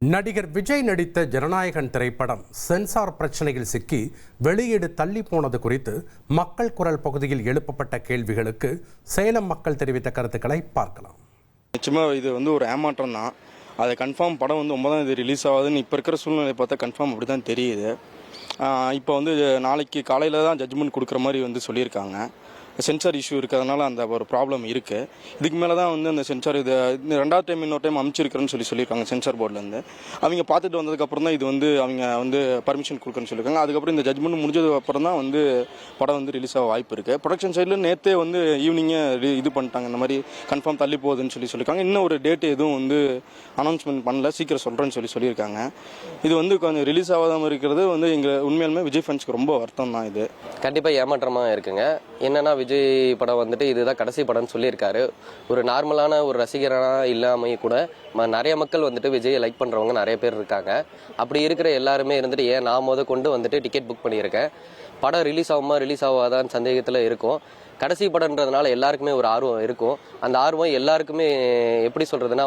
நடிகர் விஜய் நடித்த ஜனநாயகன் திரைப்படம் சென்சார் பிரச்சனையில் சிக்கி வெளியீடு தள்ளி போனது குறித்து மக்கள் குரல் பகுதியில் எழுப்பப்பட்ட கேள்விகளுக்கு சேலம் மக்கள் தெரிவித்த கருத்துக்களை பார்க்கலாம். நிச்சயமாக இது ஒரு ஏமாற்றம் தான். அதை கன்ஃபார்ம் படம் 9ஆம் தேதி ரிலீஸ் ஆகுதுன்னு இப்போ இருக்கிற சூழ்நிலை பார்த்தா கன்ஃபார்ம் அப்படி தான் தெரியுது. இப்போ நாளைக்கு காலையில் தான் ஜட்ஜ்மெண்ட் கொடுக்குற மாதிரி சொல்லியிருக்காங்க. சென்சார் இஷ்யூ இருக்கிறதுனால அந்த ஒரு ப்ராப்ளம் இருக்குது. இதுக்கு மேலே தான் அந்த சென்சார் இது ரெண்டாவது டைம் இன்னொரு டைம் அமைச்சிருக்கிறேன்னு சொல்லியிருக்காங்க சென்சார் போர்ட்லேருந்து. அவங்க பார்த்துட்டு வந்ததுக்கப்புறம் தான் இது அவங்க பர்மிஷன் கொடுக்குறேன்னு சொல்லியிருக்காங்க. அதுக்கப்புறம் இந்த ஜட்ஜ்மெண்ட் முடிஞ்சதுக்கப்புறம் தான் படம் ரிலீஸ் ஆக வாய்ப்பு இருக்குது. ப்ரொடக்ஷன் சைடில் நேற்றே ஈவினிங்கே இது பண்ணிட்டாங்க, இந்த மாதிரி கன்ஃபார்ம் தள்ளி போகுதுன்னு சொல்லியிருக்காங்க. இன்னும் ஒரு டேட்டு எதுவும் அனௌன்ஸ்மெண்ட் பண்ணல, சீக்கிரம் சொல்கிறேன்னு சொல்லியிருக்காங்க. இது கொஞ்சம் ரிலீஸ் ஆகாமல் இருக்கிறது எங்கள் உண்மையாலுமே விஜய் ஃபேன்ஸ்க்கு ரொம்ப வருத்தம் தான். இது கண்டிப்பாக ஏமாற்றமாக இருக்குங்க. என்னன்னா விஜய் படம் இதுதான் கடைசி படம்னு சொல்லியிருக்காரு. ஒரு நார்மலான ஒரு ரசிகராக இல்லாமல் கூட நிறைய மக்கள் விஜயை லைக் பண்ணுறவங்க நிறைய பேர் இருக்காங்க. அப்படி இருக்கிற எல்லாருமே ஏன் நான் கொண்டு டிக்கெட் புக் பண்ணியிருக்கேன். படம் ரிலீஸ் ஆகாதான்னு சந்தேகத்தில் இருக்கும். கடைசி படம்ன்றதுனால எல்லாருக்குமே ஒரு ஆர்வம் இருக்கும். அந்த ஆர்வம் எல்லாருக்குமே எப்படி சொல்றதுன்னா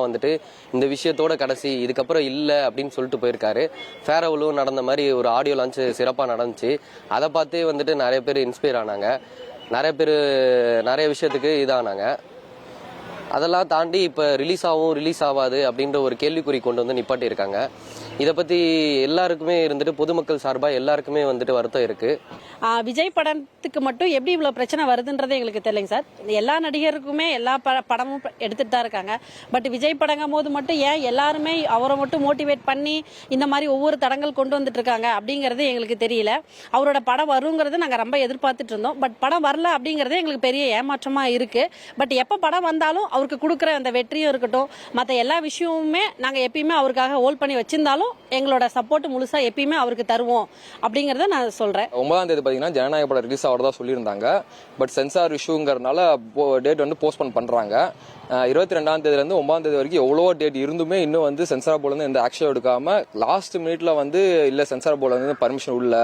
இந்த விஷயத்தோட கடைசி, இதுக்கப்புறம் இல்லை அப்படின்னு சொல்லிட்டு போயிருக்காரு. ஃபேரவலும் நடந்த மாதிரி ஒரு ஆடியோ லான்ச் சிறப்பாக நடந்துச்சு. அதை பார்த்தே நிறைய பேர் இன்ஸ்பயர் ஆனாங்க. நிறைய பேர் நிறைய விஷயத்துக்கு இதானாங்க. அதெல்லாம் தாண்டி இப்போ ரிலீஸ் ஆகாது அப்படின்ற ஒரு கேள்விக்குறி கொண்டு நிப்பாட்டி இருக்காங்க. இதை பற்றி எல்லாருக்குமே பொதுமக்கள் சார்பாக எல்லாருக்குமே வருத்தம் இருக்கு. விஜய் படத்துக்கு மட்டும் எப்படி இவ்வளோ பிரச்சனை வருதுன்றதே எங்களுக்கு தெரியலைங்க சார். எல்லா நடிகருக்குமே எல்லா படமும் எடுத்துட்டு தான் இருக்காங்க. பட் விஜய் படங்கும் போது மட்டும் ஏன் எல்லாருமே அவரை மட்டும் மோட்டிவேட் பண்ணி இந்த மாதிரி ஒவ்வொரு தடங்கள் கொண்டு வந்துட்டு இருக்காங்க அப்படிங்கிறது எங்களுக்கு தெரியல. அவரோட படம் வருங்கிறது நாங்கள் ரொம்ப எதிர்பார்த்துட்டு இருந்தோம். பட் படம் வரல அப்படிங்கிறதே எங்களுக்கு பெரிய ஏமாற்றமா இருக்கு. பட் எப்போ படம் வந்தாலும் அவருக்கு கொடுக்குற அந்த வெற்றியும் இருக்கட்டும், மற்ற எல்லா விஷயமுமே நாங்கள் எப்பயுமே அவருக்காக ஹோல்ட் பண்ணி வச்சிருந்தாலும் எங்களோட சப்போர்ட் முழுசா எப்பயுமே அவருக்கு தருவோம் அப்படிங்கறத நான் சொல்றேன். 9ஆம் தேதி பாத்தீங்கன்னா ஜனநாயக படம் ரிலீஸ் ஆகிறதா சொல்லியிருந்தாங்க. பட் சென்சார் இஷ்யூங்கிறதுனால டேட் போஸ்ட்போன் பண்றாங்க. 22ஆம் தேதியிலேருந்து 9ஆம் தேதி வரைக்கும் எவ்வளோ டேட் இருந்துமே இன்னும் சென்சார் போர்ட்ல எந்த ஆக்ஷன் எடுக்காம லாஸ்ட் மினிட்ல இல்ல சென்சார் போர்ட்ல பர்மிஷன் உள்ள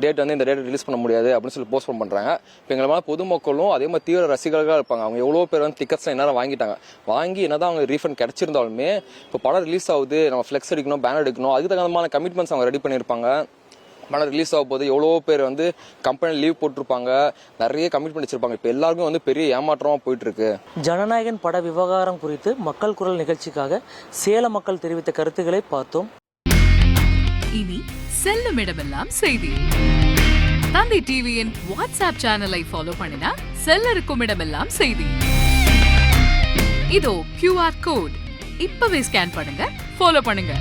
டேட் இந்த டேட் ரிலீஸ் பண்ண முடியாது அப்படின்னு சொல்லி போஸ்ட்போன் பண்றாங்க. இப்போ எங்களை பொதுமக்களும் அதே மாதிரி தீவிர ரசிகர்களாக இருப்பாங்க. அவங்க எவ்வளோ பேர் டிக்கெட்ஸ் என்ன வாங்கி என்னதான் அவங்க ரீஃபண்ட் கிடைச்சிருந்தாலுமே இப்போ படம் ரிலீஸ் ஆகுது, நம்ம ஃபிளெக்ஸ் அடிக்கணும், பேனர் அடிக்கணும், அதுக்கு தகுந்தமான கமிட்மெண்ட்ஸ் அவங்க ரெடி பண்ணியிருப்பாங்க. படம் ரிலீஸ் ஆகும் போது எவ்வளோ பேர் கம்பெனி லீவ் போட்டிருப்பாங்க, நிறைய கமிட்மெண்ட் வச்சிருப்பாங்க. இப்போ எல்லாருக்கும் பெரிய ஏமாற்றமா போயிட்டு இருக்கு. ஜனநாயகன் பட விவகாரம் குறித்து மக்கள் குரல் நிகழ்ச்சிக்காக சேலம் மக்கள் தெரிவித்த கருத்துக்களை பார்த்தோம். இனி செல்லும் இடமெல்லாம் செய்தி. தந்தி டிவியின் வாட்ஸ்அப் சேனலை ஃபாலோ பண்ணினா செல்ல இருக்கும் இடமெல்லாம் செய்தி. இதோ QR கோட் இப்பவே ஸ்கேன் பண்ணுங்க, ஃபாலோ பண்ணுங்க.